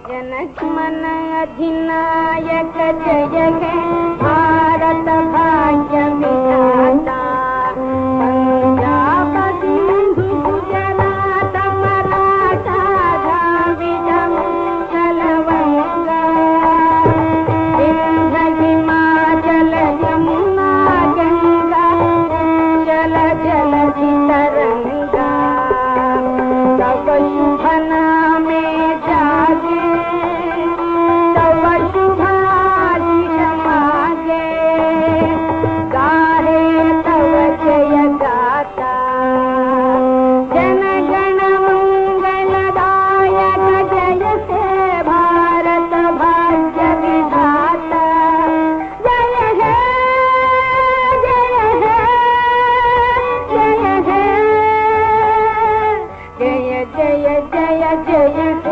जनगणमन अधिनायक जय हे भारत भाग्य विधाता पंजाब सिंधु गुजरात मराठा द्राविड उत्कल गंगा विंध्य हिमाचल यमुना गंगा जल जलधि तरंगा तब शुभ नामे जागे तब शुभाशीष मागे गाहे तव जय गाता जनगण मंगलदायक जय हे भारत भाग्य विधाता जय हे जय हे जय हे जय जय जय जय हे